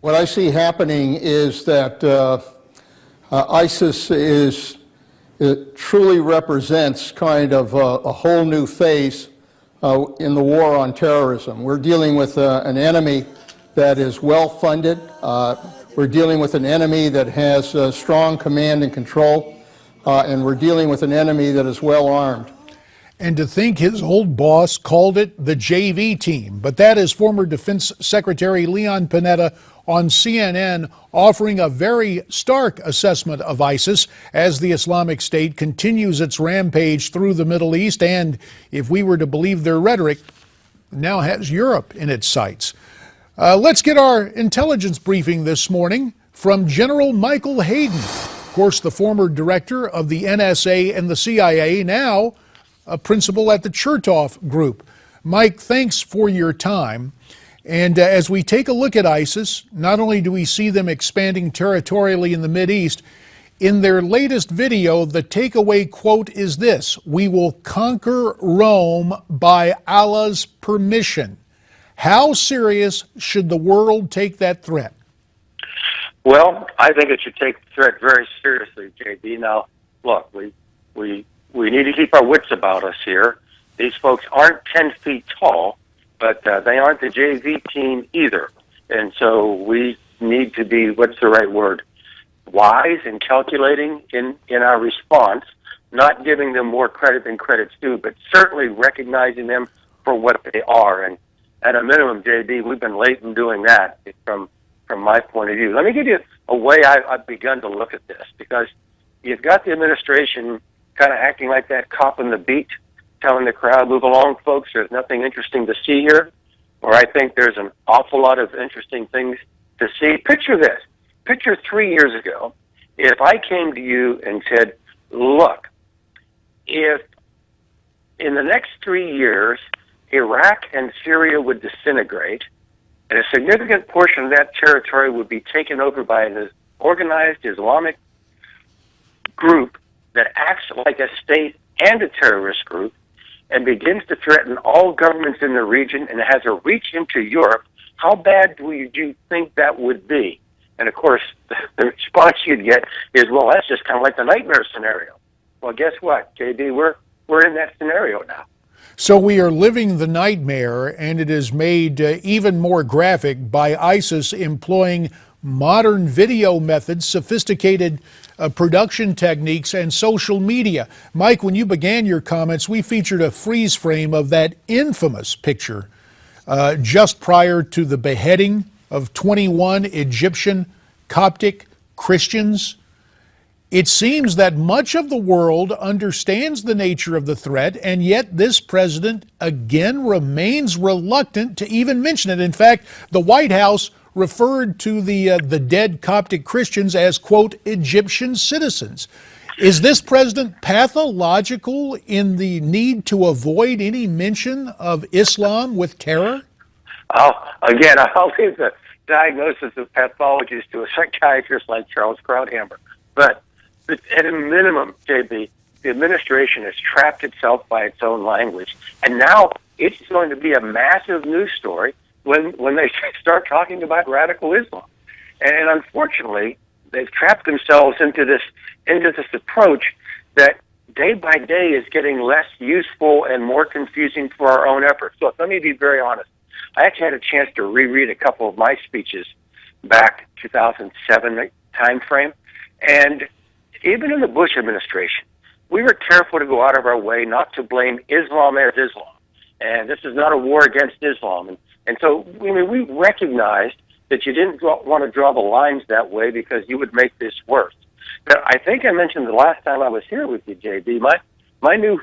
What I see happening is that ISIS it truly represents kind of a whole new phase in the war on terrorism. We're dealing with an enemy that is well funded. We're dealing with an enemy that has strong command and control, and we're dealing with an enemy that is well armed. And to think his old boss called it the JV team. But that is former Defense Secretary Leon Panetta on CNN offering a very stark assessment of ISIS as the Islamic State continues its rampage through the Middle East and, if we were to believe their rhetoric, now has Europe in its sights. Let's get our intelligence briefing this morning from General Michael Hayden, of course the former director of the NSA and the CIA, now a principal at the Chertoff Group. Mike, thanks for your time. And as we take a look at ISIS, not only do we see them expanding territorially in the Mideast, in their latest video, the takeaway quote is this: "We will conquer Rome by Allah's permission." How serious should the world take that threat? Well, I think it should take the threat very seriously, JB. Now, look, we need to keep our wits about us here. These folks aren't 10 feet tall, but they aren't the JV team either. And so we need to be, what's the right word, wise and calculating in our response, not giving them more credit than credit's due, but certainly recognizing them for what they are. And at a minimum, JB, we've been late in doing that from my point of view. Let me give you a way I've begun to look at this, because you've got the administration kind of acting like that cop on the beat, telling the crowd, move along, folks, there's nothing interesting to see here. Or I think there's an awful lot of interesting things to see. Picture this. Picture 3 years ago, if I came to you and said, look, if in the next 3 years, Iraq and Syria would disintegrate, and a significant portion of that territory would be taken over by an organized Islamic group that acts like a state and a terrorist group and begins to threaten all governments in the region and has a reach into Europe, how bad do you think that would be? And of course, the response you'd get is, well, that's just kind of like the nightmare scenario. Well, guess what, JB? We're in that scenario now. So we are living the nightmare, and it is made even more graphic by ISIS employing modern video methods, sophisticated production techniques, and social media. Mike, when you began your comments, we featured a freeze frame of that infamous picture just prior to the beheading of 21 Egyptian Coptic Christians. It seems that much of the world understands the nature of the threat, and yet this president again remains reluctant to even mention it. In fact, the White House referred to the dead Coptic Christians as, quote, Egyptian citizens. Is this president pathological in the need to avoid any mention of Islam with terror? I'll leave the diagnosis of pathologies to a psychiatrist like Charles Krauthammer. But at a minimum, JB, the administration has trapped itself by its own language. And now it's going to be a massive news story when they start talking about radical Islam. And unfortunately, they've trapped themselves into this approach that day by day is getting less useful and more confusing for our own efforts. Look, let me be very honest. I actually had a chance to reread a couple of my speeches back 2007 timeframe, and even in the Bush administration, we were careful to go out of our way not to blame Islam as Islam. And this is not a war against Islam. And so we recognized that you didn't want to draw the lines that way because you would make this worse. Now, I think I mentioned the last time I was here with you, JB, my new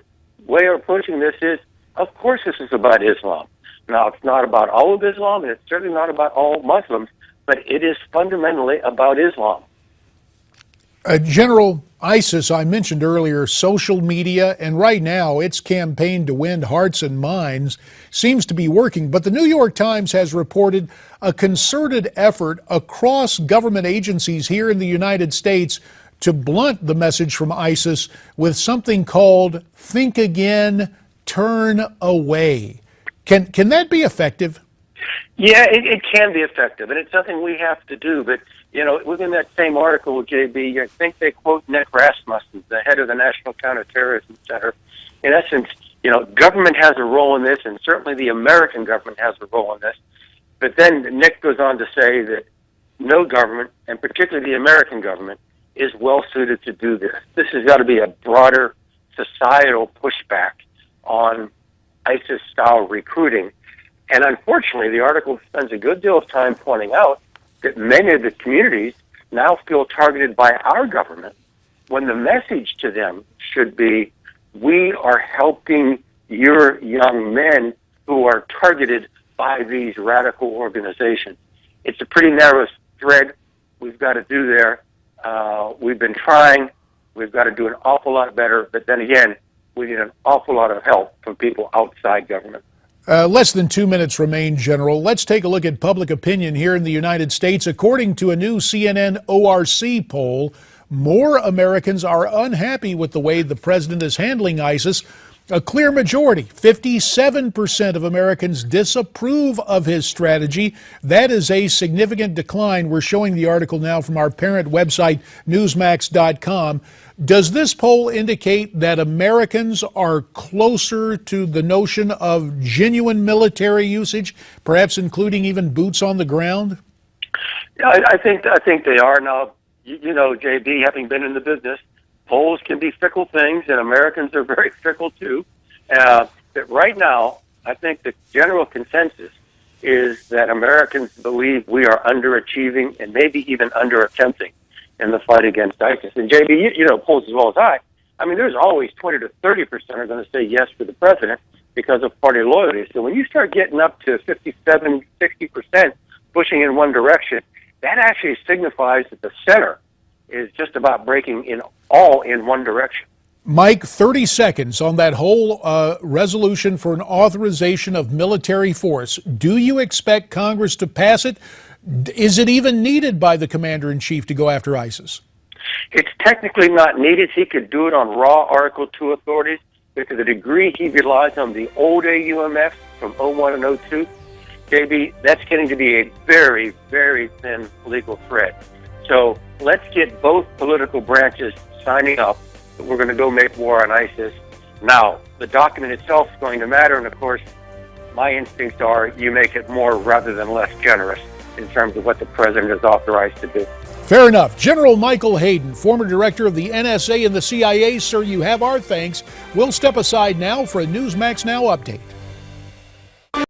way of approaching this is, of course this is about Islam. Now, it's not about all of Islam, and it's certainly not about all Muslims, but it is fundamentally about Islam. General, ISIS, I mentioned earlier, social media, and right now its campaign to win hearts and minds seems to be working. But the New York Times has reported a concerted effort across government agencies here in the United States to blunt the message from ISIS with something called Think Again, Turn Away. Can that be effective? Yeah, it can be effective, and it's something we have to do. But, within that same article, JB, I think they quote Nick Rasmussen, the head of the National Counterterrorism Center. In essence, government has a role in this, and certainly the American government has a role in this. But then Nick goes on to say that no government, and particularly the American government, is well suited to do this. This has got to be a broader societal pushback on ISIS-style recruiting. And unfortunately, the article spends a good deal of time pointing out that many of the communities now feel targeted by our government when the message to them should be, we are helping your young men who are targeted by these radical organizations. It's a pretty narrow thread we've got to do there. We've been trying. We've got to do an awful lot better. But then again, we need an awful lot of help from people outside government. Less than 2 minutes remain, General. Let's take a look at public opinion here in the United States. According to a new CNN ORC poll, more Americans are unhappy with the way the president is handling ISIS. A clear majority, 57% of Americans disapprove of his strategy. That is a significant decline. We're showing the article now from our parent website, Newsmax.com. Does this poll indicate that Americans are closer to the notion of genuine military usage, perhaps including even boots on the ground? Yeah, I think they are. Now, JB, having been in the business, polls can be fickle things, and Americans are very fickle too. But right now, I think the general consensus is that Americans believe we are underachieving and maybe even underattempting in the fight against ISIS. And JB, you know polls as well as I mean, there's always 20 to 30% are going to say yes for the president because of party loyalty. So when you start getting up to 57, 60% pushing in one direction, that actually signifies that the center is just about breaking in all in one direction. Mike, 30 seconds on that whole resolution for an authorization of military force. Do you expect Congress to pass it? Is it even needed by the commander-in-chief to go after ISIS? It's technically not needed. He could do it on raw Article 2 authorities, but to the degree he relies on the old AUMF from 01 and 02, JB, that's getting to be a very, very thin legal thread. So let's get both political branches signing up that we're going to go make war on ISIS. Now, the document itself is going to matter, and of course, my instincts are you make it more rather than less generous in terms of what the president is authorized to do. Fair enough. General Michael Hayden, former director of the NSA and the CIA, sir, you have our thanks. We'll step aside now for a Newsmax Now update.